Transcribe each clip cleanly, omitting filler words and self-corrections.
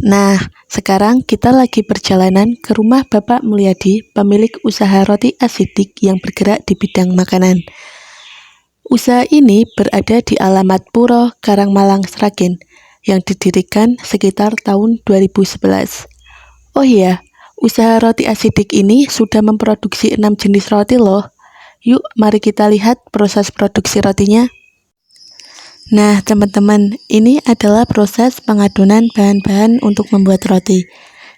Nah, sekarang kita lagi perjalanan ke rumah Bapak Mulyadi, pemilik usaha roti asidik yang bergerak di bidang makanan. Usaha ini berada di alamat Puro, Karangmalang, Sragen, yang didirikan sekitar tahun 2011. Oh iya, usaha roti asidik ini sudah memproduksi 6 jenis roti loh. Yuk, mari kita lihat proses produksi rotinya. Nah, teman-teman, ini adalah proses pengadonan bahan-bahan untuk membuat roti.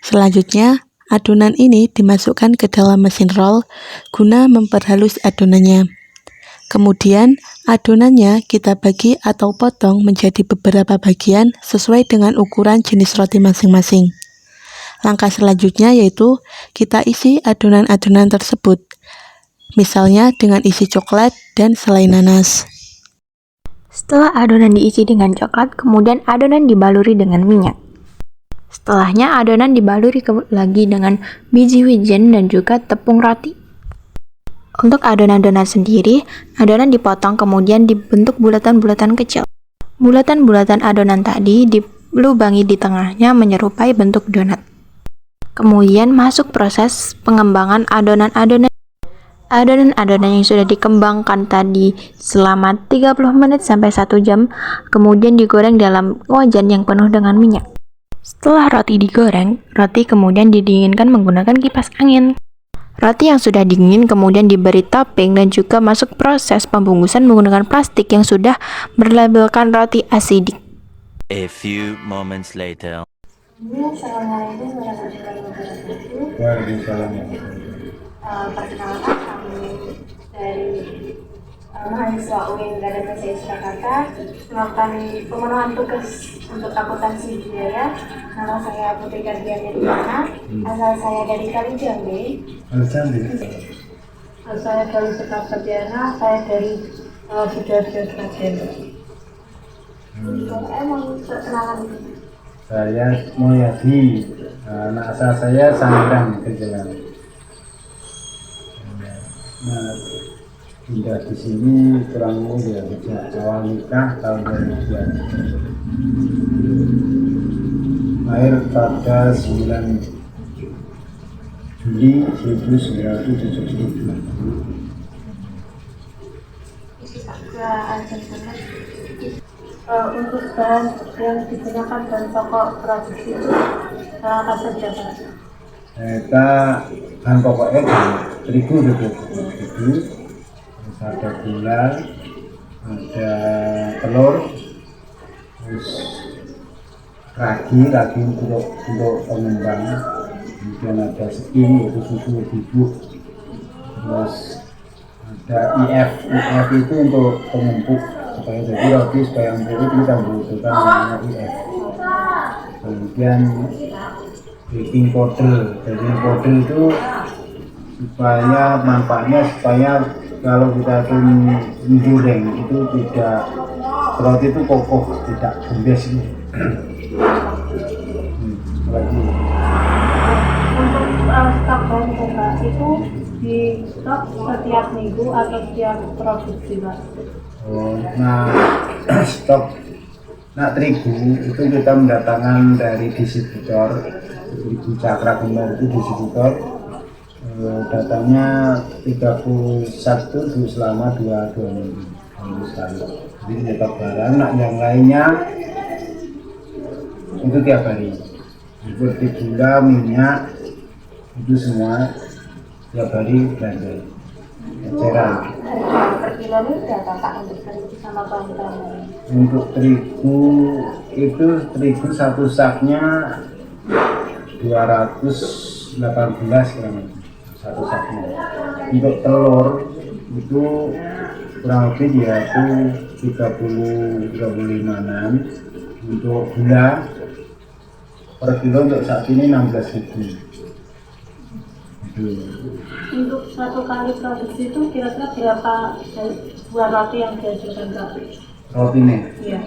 Selanjutnya, adonan ini dimasukkan ke dalam mesin roll guna memperhalus adonannya. Kemudian, adonannya kita bagi atau potong menjadi beberapa bagian sesuai dengan ukuran jenis roti masing-masing. Langkah selanjutnya yaitu kita isi adonan-adonan tersebut, misalnya dengan isi coklat dan selai nanas. Setelah adonan diisi dengan coklat, kemudian adonan dibaluri dengan minyak. Setelahnya adonan dibaluri lagi dengan biji wijen dan juga tepung roti. Untuk adonan donat sendiri, adonan dipotong kemudian dibentuk bulatan-bulatan kecil. Bulatan-bulatan adonan tadi dilubangi di tengahnya menyerupai bentuk donat. Kemudian masuk proses pengembangan adonan-adonan yang sudah dikembangkan tadi selama 30 menit sampai 1 jam, kemudian digoreng dalam wajan yang penuh dengan minyak. Setelah roti digoreng, roti kemudian didinginkan menggunakan kipas angin. Roti yang sudah dingin kemudian diberi topping dan juga masuk proses pembungkusan menggunakan plastik yang sudah berlabelkan roti asidik. A few moments later. Assalamualaikum warahmatullahi wabarakatuh. Waalaikumsalam. Perkenalkan kami dari mahasiswa UIN Gadang PCI Surakarta melakukan pemenuhan tugas untuk akuntansi biaya. Nama saya Putri Kardiana Diana, asal saya dari Kalijambe. Saya dari Sekardiana, saya dari Sidoarjo Sragen. Saya mau perkenalan. Saya Mulyadi, anak asal saya Sandang Kejelan. Nah, tinggal di sini kurang lebih ya sejak awal nikah tahun 2012. Lahir pada 9 Juli 1972. Untuk bahan yang digunakan dan pokok produksi itu apa saja Pak? Kita bahan pokoknya terigu terus ada gula, ada telur, terus ragi untuk pengembang, kemudian ada seping yaitu susu bubuk, terus ada IF itu untuk pengempuk supaya jadi roti supaya empuk itu kita butuhkan namanya IF. Kemudian baking powder itu supaya manfaatnya supaya kalau kita menggoreng itu tidak roti itu kokoh, tidak gembes ini. Lagi. Untuk stok bahan pokok itu di stok setiap minggu atau setiap produksi Pak? Stok terigu itu kita mendatangkan dari distributor Cakra Kembar itu distributor. Datangnya 31 itu selama 2 minggu sekali. Jadi tetap barang, yang lainnya itu tiap hari. Seperti gula, minyak itu semua tiap hari belanja. Eceran. Per kilo ini berapa Pak untuk terigu sama bahan-bahan? Untuk terigu itu satu saknya 218 gram. Satu saknya. Untuk telur itu kurang lebih dia itu 35-an. Untuk gula per kilo untuk saat ini 16.000. Untuk satu kali produksi itu kira-kira berapa buah roti yang dihasilkan Pak? Roti nih? Iya.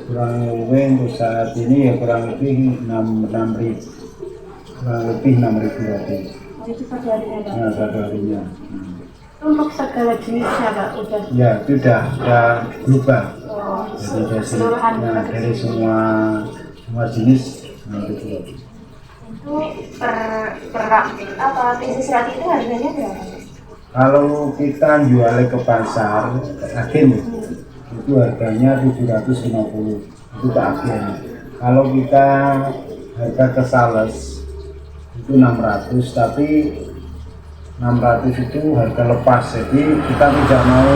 Kurang lebih untuk saat ini ya kurang lebih 6.000. Kurang lebih 6.000 roti. Itu satu harinya Pak? Nah, satu harinya. Untuk segala jenisnya Pak udah? Ya, itu udah global. Oh, jadi dari semua jenis Nah, itu juga. Itu per apa pieces roti itu harganya berapa? Kalau kita jualnya ke pasar, ke agen itu harganya 750, itu ke agen. Kalau kita harga ke sales itu 600, tapi 600 itu harga lepas, jadi kita tidak mau,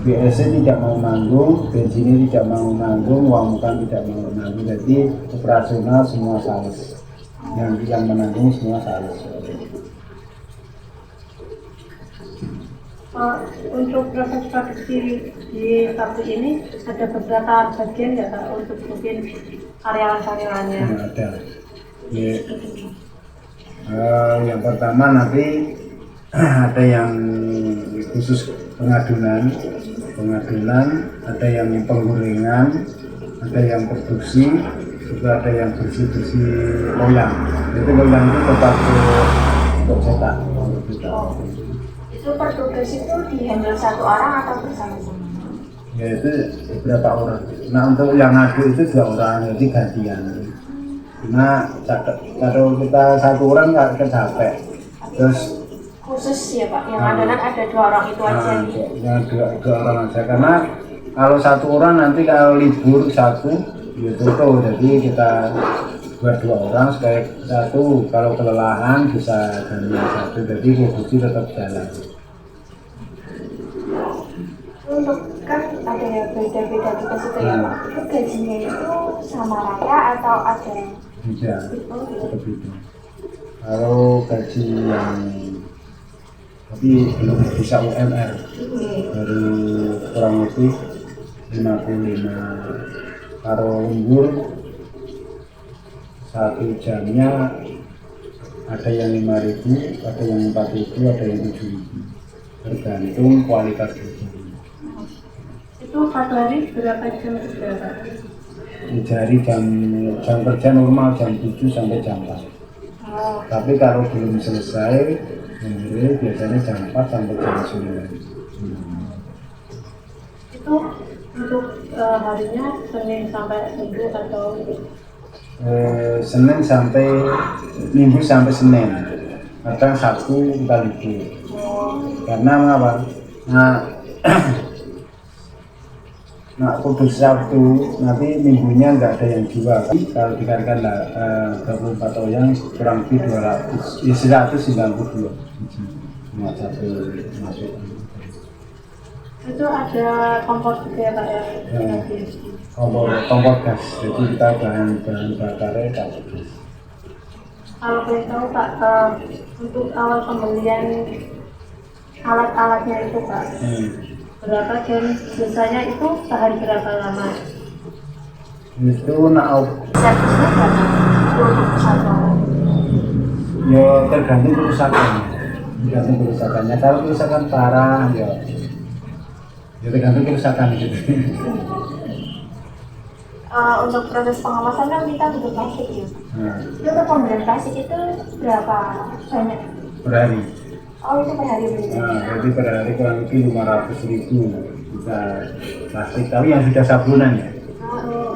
BSC tidak mau nanggung, bensinnya tidak mau nanggung, uang makan tidak mau nanggung, jadi operasional semua sales, yang menanggung semua sales. Untuk proses produksi di pabrik ini ada beberapa bagian nggak Kak untuk mungkin karyawan-karyawannya? Ada. Yang pertama nanti ada yang khusus pengadunan, ada yang penggorengan, ada yang produksi, juga ada yang bersih-bersih loyang. Itu loyang itu tempat untuk cetak. Itu petugas itu dihandle satu orang atau bersama-sama? Ya itu beberapa orang. Nah untuk yang ngadu itu 2 orang, jadi gantian. Nah kalau kita 1 orang nggak capek. Terus Khusus ya Pak, yang adonan ada 2 orang itu aja. yang dua orang aja, karena kalau 1 orang nanti kalau libur 1 ya tutup, jadi kita buat 2 orang supaya 1 kalau kelelahan bisa ganti 1, jadi produksi tetap jalan. Untuk kan ada ya beda-beda juga situ ya Pak. Itu gajinya itu sama rata atau ada? Bisa, tetap itu. Kalau gaji yang tapi belum bisa UMR, dari kurang lebih 55. Kalau lembur 1 jamnya ada yang 5.000, ada yang 4.000, ada yang 7.000, tergantung kualitas kerja. Itu satu hari berapa jam kerja Kak? Dari jam kerja normal jam 7 sampai jam 4. Tapi kalau belum selesai, biasanya jam 4 sampai jam 9. Itu untuk harinya Senin sampai Minggu atau Senin sampai Minggu sampai Senin, kadang Sabtu kita libur. Karena apa? Nah kudus Sabtu nanti minggunya nggak ada yang jual. Kalau dikatakan 24 oyang kurang lebih 200, ya 192 cuma 1 masuk. itu ada kompor juga ya Kak ya? Kompor gas, jadi kita bahan bakarnya kompor gas. Kalau boleh tahu Kak, untuk awal pembelian alat-alatnya itu Kak, berapa dan biasanya itu tahan berapa lama? Itu nak Servisnya berapa? Itu untuk satu orang. ya tergantung kerusakannya. Kalau kerusakan parah ya tergantung kerusakan gitu. Untuk proses pengawasan kan kita butuh plastik ya. Itu untuk pembelian plastik itu berapa banyak? Per hari. Oh itu per hari beli. Jadi per hari kurang lebih 500.000 kita plastik, tapi yang sudah sablonan ya.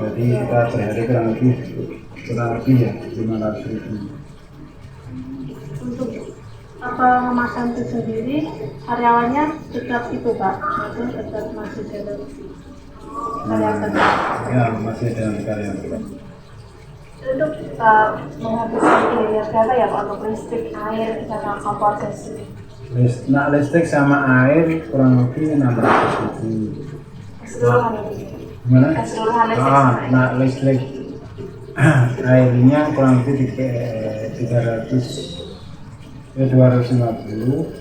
Jadi kita per hari kurang lebih ya 500.000. Untuk pengemasan itu sendiri, karyawannya tetap itu Pak, maksudnya tetap masih dalam karyawan. Ya masih ada karyawan. Untuk menghabiskan biaya berapa ya Pak untuk listrik, air, sama kompor gas? Nah listrik sama air kurang lebih 600.000. Keseluruhan itu. Gimana? Keseluruhan listrik sama air. Nah listrik airnya kurang lebih 300, ya 250,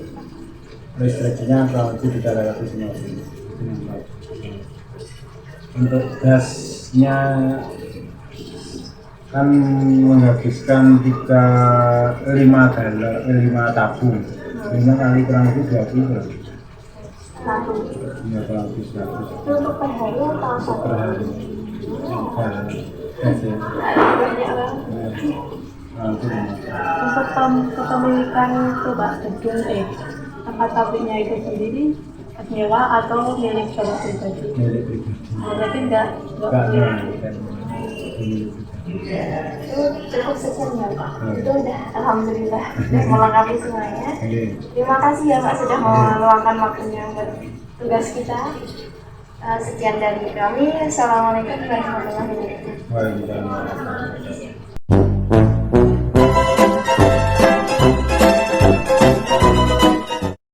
listriknya kurang lebih 350. Untuk gasnya kan menghabiskan 5 tabung, 5 kali kurang lebih 20. Ya kurang lebih 100 Itu untuk per hari atau satu? per hari. Gas ya. Banyak banget. Nah, itu Untuk kepemilikan itu Pak, gedung tempat pabriknya itu sendiri nyewa atau milik saudara pribadi? milik pribadi. Berarti enggak Enggak, punya. pemilik Itu cukup sekian ya Pak. Itu udah alhamdulillah sudah melengkapi semuanya. Terima kasih ya Pak sudah meluangkan waktunya buat tugas kita. Sekian dari kami. Assalamualaikum warahmatullahi wabarakatuh. Waalaikumsalam.